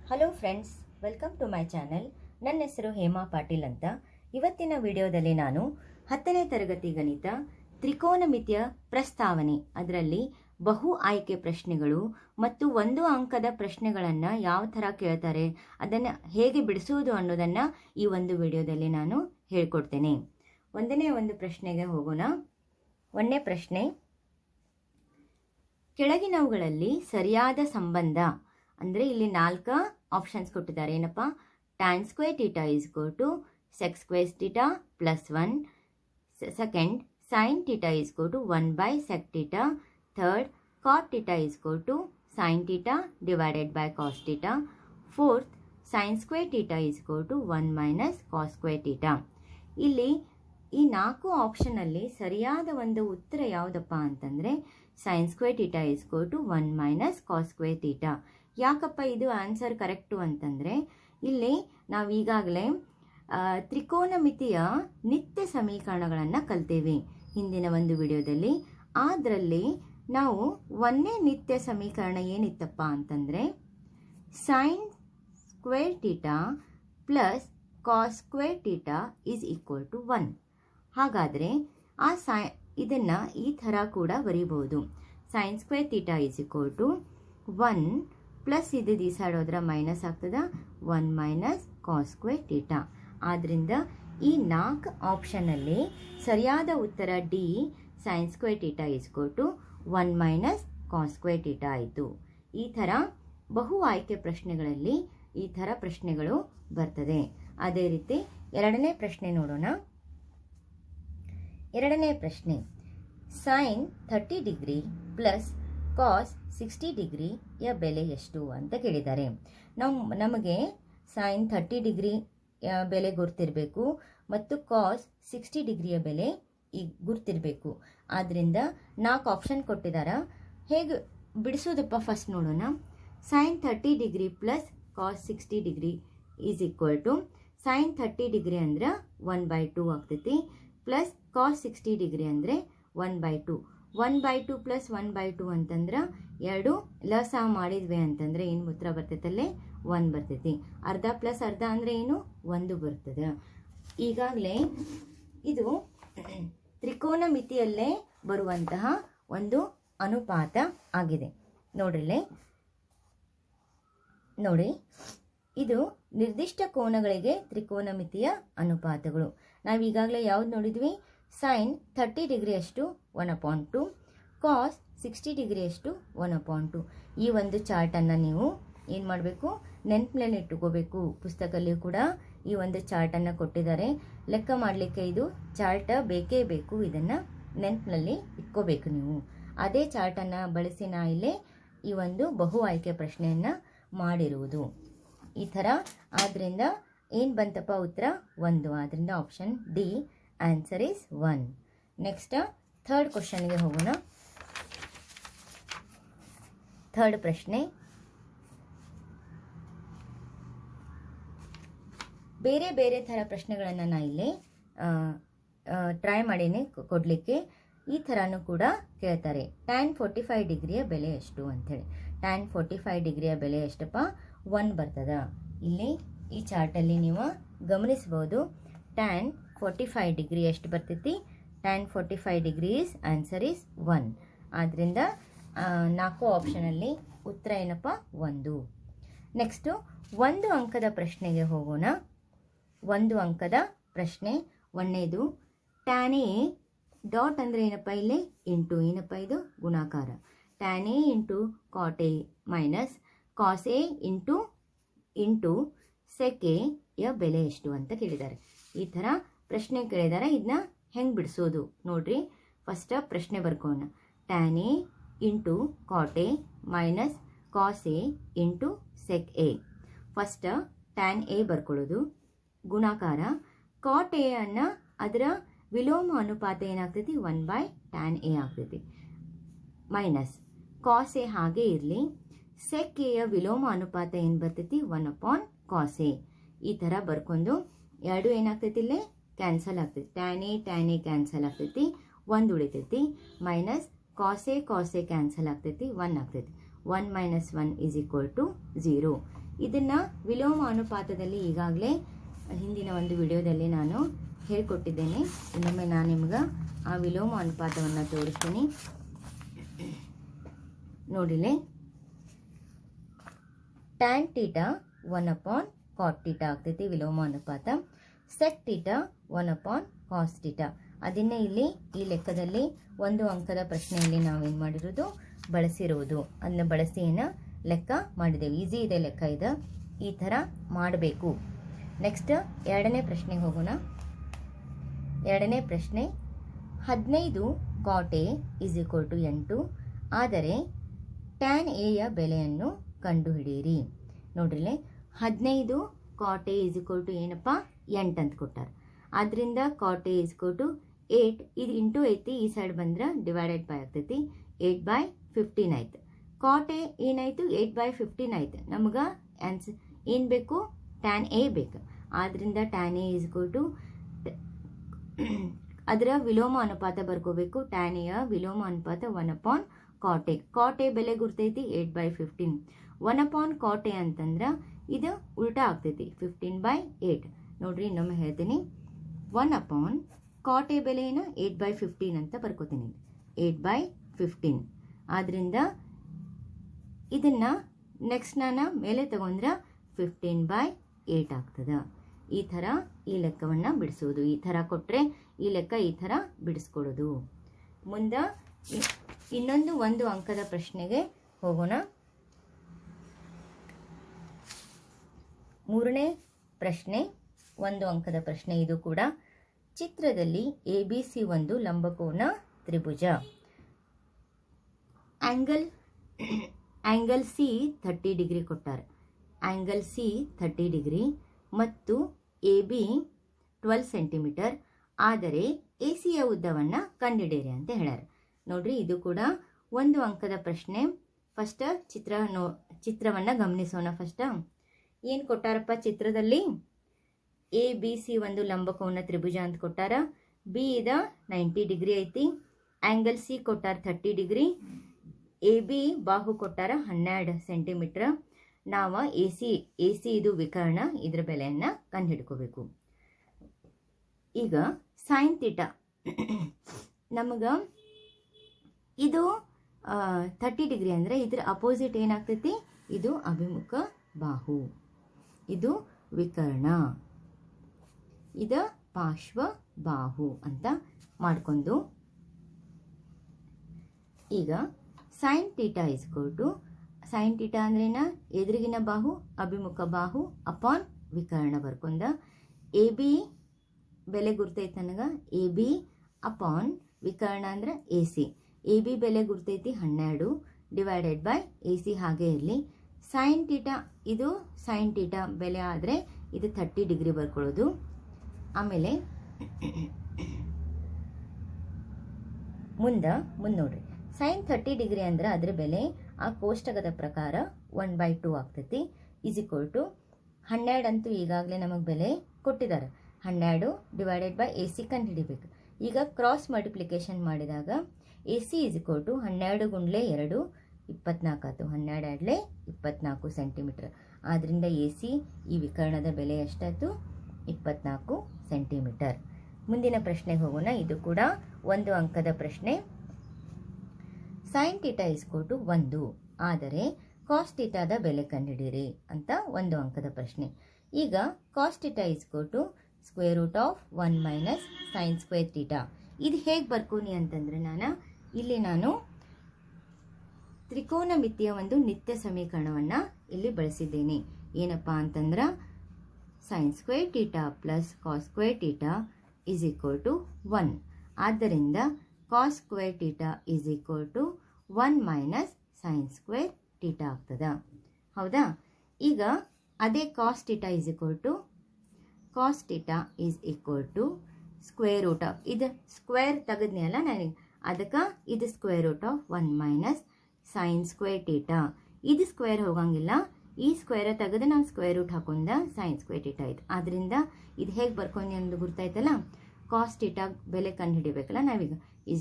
Hello friends, welcome to my channel. ನನ್ನ ಹೆಸರು ಹೇಮಾ ಪಾಟೀಲ್ ಅಂತ. ಇವತ್ತಿನ ವಿಡಿಯೋದಲ್ಲಿ ನಾನು 10ನೇ ತರಗತಿ ಗಣಿತ ತ್ರಿಕೋನಮಿತಿಯ ಪ್ರಸ್ತಾವನೆ, ಅದರಲ್ಲಿ ಬಹು ಆಯ್ಕೆ ಪ್ರಶ್ನೆಗಳು ಮತ್ತು 1 ಅಂಕದ ಪ್ರಶ್ನೆಗಳನ್ನು ಯಾವ ಥರ ಕೇಳ್ತಾರೆ, ಅದನ್ನು ಹೇಗೆ ಬಿಡಿಸುವುದು ಅನ್ನೋದನ್ನು ಈ ಒಂದು ವಿಡಿಯೋದಲ್ಲಿ ನಾನು ಹೇಳ್ಕೊಡ್ತೇನೆ. ಒಂದನೇ ಪ್ರಶ್ನೆಗೆ ಹೋಗೋಣ. 1ನೇ ಪ್ರಶ್ನೆ, ಕೆಳಗಿನವುಗಳಲ್ಲಿ ಸರಿಯಾದ ಸಂಬಂಧ ಅಂದರೆ ಇಲ್ಲಿ 4 ಆಪ್ಷನ್ಸ್ ಕೊಟ್ಟಿದ್ದಾರೆ. ಏನಪ್ಪ? tan square theta is equal to sec square theta plus 1. Second, sin theta is equal to 1 by sec theta. Third, cot theta is equal to sin theta divided by cos theta. Fourth, sin square theta is equal to 1 minus cos square theta. ಇಲ್ಲಿ ಈ 4 ಆಪ್ಷನಲ್ಲಿ ಸರಿಯಾದ ಒಂದು ಉತ್ತರ ಯಾವುದಪ್ಪ ಅಂತಂದರೆ sin square theta is equal to 1 minus cos square theta. ಯಾಕಪ್ಪ ಇದು ಆನ್ಸರ್ ಕರೆಕ್ಟು ಅಂತಂದರೆ ಇಲ್ಲಿ ನಾವು ಈಗಾಗಲೇ ತ್ರಿಕೋನಮಿತಿಯ ನಿತ್ಯ ಸಮೀಕರಣಗಳನ್ನು ಕಲ್ತೇವೆ ಹಿಂದಿನ ಒಂದು ವಿಡಿಯೋದಲ್ಲಿ. ಅದರಲ್ಲಿ ನಾವು 1ನೇ ನಿತ್ಯ ಸಮೀಕರಣ ಏನಿತ್ತಪ್ಪ ಅಂತಂದರೆ sine square theta plus cos square theta is equal to 1. ಹಾಗಾದರೆ ಇದನ್ನು ಈ ಥರ ಕೂಡ ಬರೀಬಹುದು. Sine square theta is equal to 1 plus ಇದು ಈ ಸೈಡ್ ಹೋದ್ರೆ ಮೈನಸ್ ಆಗ್ತದೆ, 1 ಮೈನಸ್ ಕಾಸ್ ಸ್ಕ್ವೇರ್ ಟೀಟಾ. ಆದ್ದರಿಂದ ಈ 4 ಆಪ್ಷನಲ್ಲಿ ಸರಿಯಾದ ಉತ್ತರ d, sine square theta is equal to 1 minus cos square theta ಆಯಿತು. ಈ ಥರ ಬಹು ಆಯ್ಕೆ ಪ್ರಶ್ನೆಗಳಲ್ಲಿ ಈ ಥರ ಪ್ರಶ್ನೆಗಳು ಬರ್ತದೆ. ಅದೇ ರೀತಿ 2ನೇ ಪ್ರಶ್ನೆ ನೋಡೋಣ. 2ನೇ ಪ್ರಶ್ನೆ, ಸೈನ್ 30 ಡಿಗ್ರಿ ಪ್ಲಸ್ ಕಾಸ್ 60 ಡಿಗ್ರಿಯ ಬೆಲೆ ಎಷ್ಟು ಅಂತ ಕೇಳಿದ್ದಾರೆ. ನಮಗೆ ಸೈನ್ 30 ಡಿಗ್ರಿ ಬೆಲೆ ಗುರ್ತಿರಬೇಕು ಮತ್ತು ಕಾಸ್ 60 ಡಿಗ್ರಿಯ ಬೆಲೆ ಈಗ ಗುರ್ತಿರಬೇಕು. ಆದ್ದರಿಂದ 4 ಆಪ್ಷನ್ ಕೊಟ್ಟಿದ್ದಾರೆ. ಹೇಗೆ ಬಿಡಿಸೋದಪ್ಪ ಫಸ್ಟ್ ನೋಡೋಣ. Sine 30 degree plus cos 60 degree is equal to sine 30 degree ಅಂದರೆ 1/2 ಆಗ್ತೈತಿ, ಪ್ಲಸ್ ಕಾಸ್ 60 ಡಿಗ್ರಿ ಅಂದರೆ 1/2. 1/2 ಪ್ಲಸ್ 1/2 ಅಂತಂದ್ರೆ 2 ಲಸ ಮಾಡಿದ್ವಿ ಅಂತಂದರೆ ಏನು ಉತ್ತರ ಬರ್ತೈತಲ್ಲೇ 1 ಬರ್ತೈತಿ. ಅರ್ಧ ಪ್ಲಸ್ ಅರ್ಧ ಅಂದರೆ ಏನು 1 ಬರ್ತದೆ. ಈಗಾಗಲೇ ಇದು ತ್ರಿಕೋನ ಮಿತಿಯಲ್ಲೇ ಬರುವಂತಹ ಒಂದು ಅನುಪಾತ ಆಗಿದೆ. ನೋಡಿ, ಇದು ನಿರ್ದಿಷ್ಟ ಕೋನಗಳಿಗೆ ತ್ರಿಕೋನಮಿತಿಯ ಅನುಪಾತಗಳು. ನಾವು ಈಗಾಗಲೇ ಯಾವ್ದು ನೋಡಿದ್ವಿ? ಸೈನ್ 30 ಡಿಗ್ರಿ ಅಷ್ಟು 1/2, ಕಾಸ್ 60 ಡಿಗ್ರಿ ಅಷ್ಟು 1/2. ಈ ಒಂದು ಚಾರ್ಟನ್ನು ನೀವು ಏನು ಮಾಡಬೇಕು? ನೆನಪಿನಲ್ಲಿ ಇಟ್ಟುಕೋಬೇಕು. ಪುಸ್ತಕದಲ್ಲಿ ಕೂಡ ಈ ಒಂದು ಚಾರ್ಟನ್ನು ಕೊಟ್ಟಿದ್ದಾರೆ. ಲೆಕ್ಕ ಮಾಡಲಿಕ್ಕೆ ಇದು ಚಾರ್ಟ್ ಬೇಕೇ ಬೇಕು. ಇದನ್ನು ನೆನಪಿನಲ್ಲಿ ಇಟ್ಕೋಬೇಕು ನೀವು. ಅದೇ ಚಾರ್ಟನ್ನು ಬಳಸಿ ನಾ ಇಲ್ಲೇ ಈ ಒಂದು ಬಹು ಆಯ್ಕೆ ಪ್ರಶ್ನೆಯನ್ನು ಮಾಡಿರುವುದು ಈ ಥರ. ಆದ್ದರಿಂದ ಏನು ಬಂತಪ್ಪ ಉತ್ತರ? 1. ಆದ್ದರಿಂದ option D answer is 1. Next 3rd ಕ್ವಶನ್ಗೆ ಹೋಗೋಣ. 3rd ಪ್ರಶ್ನೆ, ಬೇರೆ ಬೇರೆ ಥರ ಪ್ರಶ್ನೆಗಳನ್ನು ನಾನು ಇಲ್ಲಿ ಟ್ರೈ ಮಾಡೀನಿ ಕೊಡಲಿಕ್ಕೆ. ಈ ಥರನೂ ಕೂಡ ಕೇಳ್ತಾರೆ. tan 45 ಡಿಗ್ರಿಯ ಬೆಲೆ ಎಷ್ಟು ಅಂಥೇಳಿ. tan 45 ಡಿಗ್ರಿಯ ಬೆಲೆ ಎಷ್ಟಪ್ಪ? 1 ಬರ್ತದ. ಇಲ್ಲಿ ಈ ಚಾರ್ಟಲ್ಲಿ ನೀವು ಗಮನಿಸ್ಬೋದು. tan 45 ಡಿಗ್ರಿ ಎಷ್ಟು ಬರ್ತೈತಿ? tan 45 degree answer is 1. ಆದ್ದರಿಂದ 4 ಆಪ್ಷನಲ್ಲಿ ಉತ್ತರ ಏನಪ್ಪ? 1. ನೆಕ್ಸ್ಟು 1 ಅಂಕದ ಪ್ರಶ್ನೆಗೆ ಹೋಗೋಣ. 1 ಅಂಕದ ಪ್ರಶ್ನೆ 1ನೇದು, tan a ಡಾಟ್ ಅಂದರೆ ಏನಪ್ಪ? ಇಲ್ಲಿ ಇಂಟು, ಏನಪ್ಪ ಇದು? ಗುಣಾಕಾರ. tan a into cot a minus cos a into sec a ಯ ಬೆಲೆ ಎಷ್ಟು ಅಂತ ಕೇಳಿದ್ದಾರೆ. ಈ ಥರ ಪ್ರಶ್ನೆ ಕೇಳಿದ್ದಾರೆ. ಇದನ್ನ ಹೆಂಗೆ ಬಿಡಿಸೋದು ನೋಡ್ರಿ. ಫಸ್ಟ್ ಪ್ರಶ್ನೆ ಬರ್ಕೋಣ. tan a into cot a minus cos a into sec a. First tan a ಬರ್ಕೊಳ್ಳೋದು, ಗುಣಾಕಾರ ಕಾಟ್ a ಅನ್ನು ಅದರ ವಿಲೋಮ ಅನುಪಾತ ಏನಾಗ್ತೈತಿ? 1/tan a ಆಗ್ತೈತಿ, ಮೈನಸ್ ಕಾಸ್ a ಹಾಗೆ ಇರಲಿ. ಸೆಕ್ a ಯ ವಿಲೋಮ ಅನುಪಾತ ಏನು ಬರ್ತೈತಿ? 1/cos a. ಈ ಥರ ಬರ್ಕೊಂಡು 2 ಏನಾಗ್ತೈತಿ? ಇಲ್ಲೇ ಕ್ಯಾನ್ಸಲ್ ಆಗ್ತೈತಿ. tan a ಕ್ಯಾನ್ಸಲ್ ಆಗ್ತೈತಿ, 1 ಉಳಿತೈತಿ. ಮೈನಸ್ ಕಾಸ್ a ಕ್ಯಾನ್ಸಲ್ ಆಗ್ತೈತಿ, 1 ಆಗ್ತೈತಿ. 1 - 1 = 0. ಇದನ್ನು ವಿಲೋಮ ಅನುಪಾತದಲ್ಲಿ ಈಗಾಗಲೇ ಹಿಂದಿನ ಒಂದು ವಿಡಿಯೋದಲ್ಲಿ ನಾನು ಹೇಳಿಕೊಟ್ಟಿದ್ದೇನೆ. ಇನ್ನೊಮ್ಮೆ ನಾನು ನಿಮ್ಗೆ ಆ ವಿಲೋಮ ಅನುಪಾತವನ್ನು ತೋರಿಸ್ತೀನಿ. ನೋಡಿಲೆ, ಟ್ಯಾನ್ ಥೀಟಾ 1/cot ಥೀಟಾ ಆಗ್ತೈತಿ ವಿಲೋಮ ಅನುಪಾತ. Sec theta 1/cos theta. ಅದನ್ನೇ ಇಲ್ಲಿ ಈ ಲೆಕ್ಕದಲ್ಲಿ ಒಂದು ಅಂಕದ ಪ್ರಶ್ನೆಯಲ್ಲಿ ನಾವೇನು ಮಾಡಿರೋದು ಬಳಸಿರುವುದು. ಅದನ್ನ ಬಳಸಿ ಏನು ಲೆಕ್ಕ ಮಾಡಿದ್ದೇವೆ. ಈಸಿ ಇದೆ ಲೆಕ್ಕ. ಇದು ಈ ಥರ ಮಾಡಬೇಕು. ನೆಕ್ಸ್ಟ್ ಎರಡನೇ ಪ್ರಶ್ನೆಗೆ ಹೋಗೋಣ. ಎರಡನೇ ಪ್ರಶ್ನೆ, 15 cot A = 8. ಆದರೆ ಟ್ಯಾನ್ ಎ ಯ ಬೆಲೆಯನ್ನು ಕಂಡುಹಿಡಿಯಿರಿ. ನೋಡ್ರಿ, 15 cot A = ಏನಪ್ಪ 8 ಅಂತ ಕೊಟ್ಟಾರ. ಆದ್ದರಿಂದ cot A = 8. ಇದು ಇಂಟು ಐತಿ, ಈ ಸೈಡ್ ಬಂದ್ರೆ ಡಿವೈಡೆಡ್ ಬೈ ಆಗ್ತೈತಿ. 8/15 ಆಯ್ತು. cot A ಏನಾಯಿತು 8/15 ಆಯ್ತು. ನಮ್ಗೆ ಆನ್ಸರ್ ಏನು ಬೇಕು? ಟ್ಯಾನ್ ಎ ಬೇಕು. ಆದ್ದರಿಂದ ಟ್ಯಾನ್ ಎ = ಅದರ ವಿಲೋಮ ಅನುಪಾತ ಬರ್ಕೋಬೇಕು. ಟ್ಯಾನ್ ಎ ವಿಲೋಮ ಅನುಪಾತ 1/cot A. cot A ಬೆಲೆ ಗುರ್ತೈತಿ 8/15. 1/cot A ಅಂತಂದ್ರೆ ಇದು ಉಲ್ಟಾ ಆಗ್ತೈತಿ 15/8. ನೋಡ್ರಿ, ಇನ್ನೊಮ್ಮೆ ಹೇಳ್ತೀನಿ. 1/cot A ಬೆಲೆ ಏನು 8/15 ಅಂತ ಬರ್ಕೋತೀನಿ. 8/15. ಆದ್ರಿಂದ ಇದನ್ನ ನೆಕ್ಸ್ಟ್ ನಾನು ಮೇಲೆ ತಗೊಂಡ್ರೆ 15/8 ಆಗ್ತದೆ. ಈ ಥರ ಈ ಲೆಕ್ಕವನ್ನು ಬಿಡಿಸೋದು. ಈ ಥರ ಕೊಟ್ಟರೆ ಈ ಲೆಕ್ಕ ಈ ಥರ ಬಿಡಿಸ್ಕೊಡೋದು. ಮುಂದೆ ಇನ್ನೊಂದು ಒಂದು ಅಂಕದ ಪ್ರಶ್ನೆಗೆ ಹೋಗೋಣ. ಮೂರನೇ ಪ್ರಶ್ನೆ ಒಂದು ಅಂಕದ ಪ್ರಶ್ನೆ. ಇದು ಕೂಡ ಚಿತ್ರದಲ್ಲಿ ABC ಒಂದು ಲಂಬಕೋನ ತ್ರಿಭುಜ. ಆಂಗಲ್ ಸಿ 30 ಡಿಗ್ರಿ ಕೊಟ್ಟಾರೆ. ಆಂಗಲ್ ಸಿ 30 ಡಿಗ್ರಿ ಮತ್ತು AB 12 ಸೆಂಟಿಮೀಟರ್. ಆದರೆ AC ಯ ಉದ್ದವನ್ನು ಕಂಡುಹಿಡಿಯಿರಿ ಅಂತ ಹೇಳ್ಯಾರ. ನೋಡ್ರಿ, ಇದು ಕೂಡ ಒಂದು ಅಂಕದ ಪ್ರಶ್ನೆ. ಫಸ್ಟ್ ಚಿತ್ರವನ್ನು ಗಮನಿಸೋಣ. ಫಸ್ಟ್ ಏನು ಕೊಟ್ಟಾರಪ್ಪ ಚಿತ್ರದಲ್ಲಿ? ABC ಒಂದು ಲಂಬಕೋನ ತ್ರಿಭುಜ ಅಂತ ಕೊಟ್ಟಾರ. B ಇದ 90 ಡಿಗ್ರಿ ಐತಿ. ಆಂಗಲ್ ಸಿ ಕೊಟ್ಟಾರ 30 ಡಿಗ್ರಿ. AB ಬಾಹು ಕೊಟ್ಟಾರ 12 ಸೆಂಟಿಮೀಟರ್. ನಾವು AC ಇದು ವಿಕರ್ಣ, ಇದರ ಬೆಲೆಯನ್ನು ಕಂಡುಹಿಡ್ಕೋಬೇಕು. ಈಗ ಸೈನ್ ಥೀಟಾ ನಮಗೆ ಇದು 30 ಡಿಗ್ರಿ ಅಂದರೆ ಇದರ ಅಪೋಸಿಟ್ ಏನಾಗ್ತೈತಿ? ಇದು ಅಭಿಮುಖ ಬಾಹು, ಇದು ವಿಕರ್ಣ, ಇದು ಪಾರ್ಶ್ವ ಬಾಹು ಅಂತ ಮಾಡ್ಕೊಂಡು ಈಗ ಸೈನ್ ಥೀಟಾ ಸೈನ್ ಥೀಟಾ ಅಂದ್ರೇನ? ಎದುರಿಗಿನ ಬಾಹು ಅಭಿಮುಖ ಬಾಹು ಅಪಾನ್ ವಿಕರ್ಣ ಬರ್ಕೊಂಡ. AB ಬೆಲೆ ಗುರ್ತೈತಿ ನನಗೆ. AB ಅಪಾನ್ ವಿಕರ್ಣ ಅಂದ್ರೆ AC. AB ಬೆಲೆ ಗುರ್ತೈತಿ 12 ಡಿವೈಡೆಡ್ ಬೈ AC ಹಾಗೆ ಇರಲಿ. ಸೈನ್ ಥೀಟಾ ಇದು ಸೈನ್ ಥೀಟಾ ಬೆಲೆ ಆದರೆ ಇದು 30 ಡಿಗ್ರಿ ಬರ್ಕೊಳ್ಳೋದು. ಆಮೇಲೆ ಮುಂದೆ ನೋಡ್ರಿ, ಸೈನ್ 30 ಡಿಗ್ರಿ ಅಂದ್ರೆ ಅದರ ಬೆಲೆ ಆ ಕೋಷ್ಟಕದ ಪ್ರಕಾರ 1/2 ಆಗ್ತೈತಿ. = 12 ಅಂತೂ ಈಗಾಗಲೇ ನಮಗೆ ಬೆಲೆ ಕೊಟ್ಟಿದ್ದಾರೆ. 12 ಡಿವೈಡೆಡ್ ಬೈ AC ಕಂಡು ಹಿಡಿಬೇಕು. ಈಗ ಕ್ರಾಸ್ ಮಲ್ಟಿಪ್ಲಿಕೇಶನ್ ಮಾಡಿದಾಗ AC = 12 × 2 24 ಆಯ್ತು. 12 24 ಸೆಂಟಿಮೀಟರ್. ಆದ್ದರಿಂದ AC ಈ ವಿಕರ್ಣದ ಬೆಲೆ ಎಷ್ಟಾಯಿತು? 24 ಸೆಂಟಿಮೀಟರ್. ಮುಂದಿನ ಪ್ರಶ್ನೆಗೆ ಹೋಗೋಣ. ಇದು ಕೂಡ ಒಂದು ಅಂಕದ ಪ್ರಶ್ನೆ. ಸೈನ್ ಥೀಟಾ = 1 ಆದರೆ ಕಾಸ್ ಥೀಟಾದ ಬೆಲೆ ಕಂಡುಹಿಡಿಯಿರಿ ಅಂತ ಒಂದು ಅಂಕದ ಪ್ರಶ್ನೆ. ಈಗ cos theta = √1 - sin square theta. ಇದು ಹೇಗೆ ಬರ್ಕೋನಿ ಅಂತಂದ್ರೆ ನಾನು ತ್ರಿಕೋನಮಿತಿಯ ಒಂದು ನಿತ್ಯ ಸಮೀಕರಣವನ್ನು ಇಲ್ಲಿ ಬಳಸಿದ್ದೇನೆ. ಏನಪ್ಪ ಅಂತಂದ್ರೆ sin square theta plus cos square theta = 1. ಆದ್ದರಿಂದ cos square theta = 1 - sin square theta ಆಗ್ತದ. ಹೌದಾ? ಈಗ ಅದೇ cos theta = square root of ಇದು ಸ್ಕ್ವೇರ್ ತೆಗೆದ್ನಲ್ಲ ನನಗೆ, ಅದಕ್ಕೆ ಇದು square root of 1 - sin square theta. ಇದು ಸ್ಕ್ವೇರ್ ಹೋಗಂಗಿಲ್ಲ, ಈ ಸ್ಕ್ವೇರ್ ತೆಗೆದು ನಾವು ಸ್ಕ್ವೇರ್ ರೂಟ್ ಹಾಕೊಂಡ sin ಸ್ಕ್ವೇರ್ ಥೀಟಾ ಆಯ್ತು. ಆದ್ದರಿಂದ ಇದು ಹೇಗೆ ಬರ್ಕೊಂಡು ಎಂದು ಗೊತ್ತಾಯ್ತಲ್ಲ. ಕಾಸ್ ಥೀಟಾ ಬೆಲೆ ಕಂಡು ಹಿಡಿಬೇಕಲ್ಲ ನಾವೀಗ. =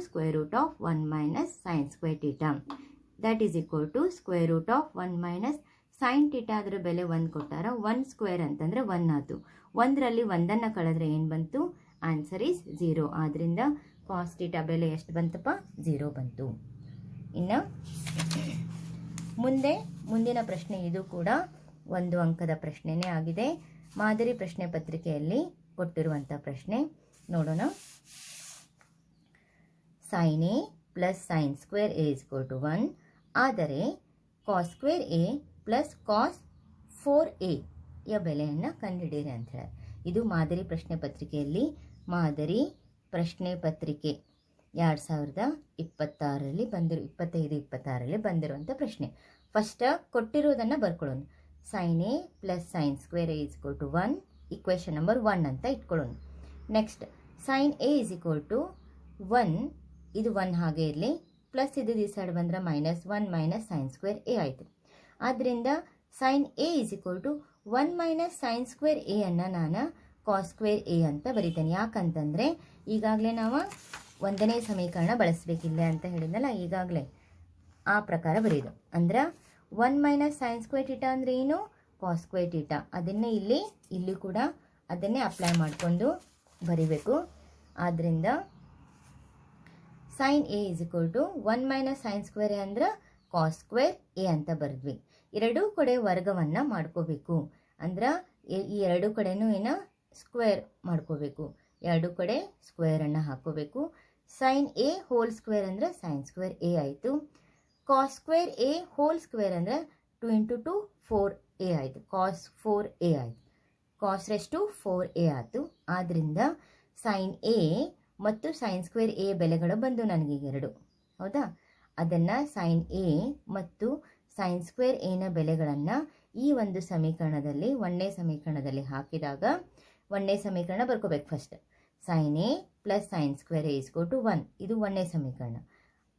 Square root of 1 - sin square theta. That = square root of 1 - sine theta ಅದರ ಬೆಲೆ 1 ಕೊಟ್ಟಾರ. 1 ಸ್ಕ್ವೇರ್ ಅಂತಂದರೆ 1 ಆಯಿತು. 1ರಲ್ಲಿ 1ಅನ್ನು ಕಳೆದ್ರೆ ಏನು ಬಂತು? Answer is 0. ಆದ್ದರಿಂದ ಕಾಸ್ ಟೀಟಾ ಬೆಲೆ ಎಷ್ಟು ಬಂತಪ್ಪ? 0 ಬಂತು. ಇನ್ನು ಮುಂದಿನ ಪ್ರಶ್ನೆ, ಇದು ಕೂಡ 1 ಅಂಕದ ಪ್ರಶ್ನೆನೇ ಆಗಿದೆ. ಮಾದರಿ ಪ್ರಶ್ನೆ ಪತ್ರಿಕೆಯಲ್ಲಿ ಕೊಟ್ಟಿರುವಂಥ ಪ್ರಶ್ನೆ ನೋಡೋಣ. Sine A plus sine square A is equal to 1 ಆದರೆ cos square A plus cos 4a ಯ ಬೆಲೆಯನ್ನು ಕಂಡುಹಿಡಿಯಿರಿ ಅಂತ ಹೇಳಿ. ಇದು ಮಾದರಿ ಪ್ರಶ್ನೆ ಪತ್ರಿಕೆಯಲ್ಲಿ, ಮಾದರಿ ಪ್ರಶ್ನೆ ಪತ್ರಿಕೆ 2026ರಲ್ಲಿ 25-26ರಲ್ಲಿ ಬಂದಿರುವಂಥ ಪ್ರಶ್ನೆ. ಫಸ್ಟ್ ಕೊಟ್ಟಿರೋದನ್ನು ಬರ್ಕೊಳ್ಳೋಣ. Sine A plus sine square A is equal to 1 equation number 1 ಅಂತ ಇಟ್ಕೊಳ್ಳೋಣ. Next sine A is equal to 1, ಇದು 1 ಹಾಗೆ ಇರಲಿ, ಪ್ಲಸ್ ಇದು ಈ ಸೈಡ್ ಬಂದರೆ -1 ಮೈನಸ್ ಸೈನ್ ಸ್ಕ್ವೇರ್ ಎ ಆಯಿತು. ಆದ್ದರಿಂದ sine A is equal to 1 minus sine square A ಅನ್ನು ನಾನು ಕಾಸ್ ಸ್ಕ್ವೇರ್ ಎ ಅಂತ ಬರೀತೇನೆ. ಯಾಕಂತಂದರೆ ಈಗಾಗಲೇ ನಾವು 1ನೇ ಸಮೀಕರಣ ಬಳಸಬೇಕಿಲ್ಲ ಅಂತ ಹೇಳಿದ್ನಲ್ಲ, ಈಗಾಗಲೇ ಆ ಪ್ರಕಾರ ಬರೆಯೋದು. ಅಂದ್ರೆ 1 ಮೈನಸ್ ಸೈನ್ ಸ್ಕ್ವೇರ್ ಟೀಟಾ ಅಂದರೆ ಏನು? Cos square theta. ಅದನ್ನೇ ಇಲ್ಲಿ ಕೂಡ ಅದನ್ನೇ ಅಪ್ಲೈ ಮಾಡಿಕೊಂಡು ಬರಿಬೇಕು. ಆದ್ದರಿಂದ sine A is equal to 1 minus sine square A ಅಂದ್ರೆ ಕಾಸ್ ಸ್ಕ್ವೇರ್ ಎ ಅಂತ ಬರೆದ್ವಿ. ಎರಡೂ ಕಡೆ ವರ್ಗವನ್ನು ಮಾಡ್ಕೋಬೇಕು. ಅಂದ್ರೆ ಈ ಎರಡು ಕಡೆನೂ ಸ್ಕ್ವೇರ್ ಮಾಡ್ಕೋಬೇಕು. ಎರಡು ಕಡೆ ಸ್ಕ್ವೇರನ್ನು ಹಾಕೋಬೇಕು. ಸೈನ್ ಎ ಹೋಲ್ ಸ್ಕ್ವೇರ್ ಅಂದರೆ ಸೈನ್ ಸ್ಕ್ವೇರ್ ಎ ಆಯಿತು. Cos square A whole square ಅಂದರೆ 2 × 2 4a ಆಯಿತು. ಕಾಸ್ 4a ಆಯಿತು. ಕಾಸ್ ರೆಸ್ಟು 4a ಆಯಿತು. ಆದ್ದರಿಂದ ಸೈನ್ ಎ ಮತ್ತು ಸೈನ್ ಸ್ಕ್ವೇರ್ ಎ ಬೆಲೆಗಳು ಬಂದು ನನಗೆ ಎರಡು, ಹೌದಾ? ಅದನ್ನು ಸೈನ್ ಎ ಮತ್ತು ಸೈನ್ ಸ್ಕ್ವೇರ್ ಎನ ಬೆಲೆಗಳನ್ನು ಈ ಒಂದು ಸಮೀಕರಣದಲ್ಲಿ, 1ನೇ ಸಮೀಕರಣದಲ್ಲಿ ಹಾಕಿದಾಗ 1ನೇ ಸಮೀಕರಣ ಬರ್ಕೋಬೇಕು. First sine A plus sine square A is equal to 1, ಇದು 1ನೇ ಸಮೀಕರಣ.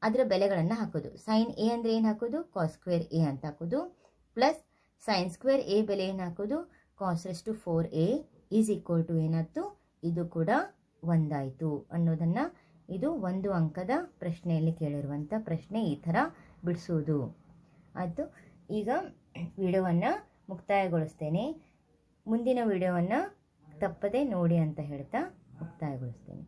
ಅದರ ಬೆಲೆಗಳನ್ನು ಹಾಕೋದು. ಸೈನ್ ಎ ಅಂದರೆ ಏನು ಹಾಕೋದು? ಕಾಸ್ ಸ್ಕ್ವೇರ್ ಎ ಅಂತ ಹಾಕೋದು. ಪ್ಲಸ್ ಸೈನ್ ಸ್ಕ್ವೇರ್ ಎ ಬೆಲೆ ಏನು ಹಾಕೋದು? ಕಾಸ್ ರೆಸ್ಟು 4a ಈಸ್ ಈಕ್ವಲ್ ಟು ಏನಾಯ್ತು? ಇದು ಕೂಡ 1 ಆಯಿತು ಅನ್ನೋದನ್ನು, ಇದು 1 ಅಂಕದ ಪ್ರಶ್ನೆಯಲ್ಲಿ ಕೇಳಿರುವಂಥ ಪ್ರಶ್ನೆ. ಈ ಥರ ಬಿಡಿಸೋದು ಆಯಿತು. ಈಗ ವಿಡಿಯೋವನ್ನು ಮುಕ್ತಾಯಗೊಳಿಸ್ತೇನೆ. ಮುಂದಿನ ವಿಡಿಯೋವನ್ನು ತಪ್ಪದೆ ನೋಡಿ ಅಂತ ಹೇಳ್ತಾ ಮುಕ್ತಾಯಗೊಳಿಸ್ತೇನೆ.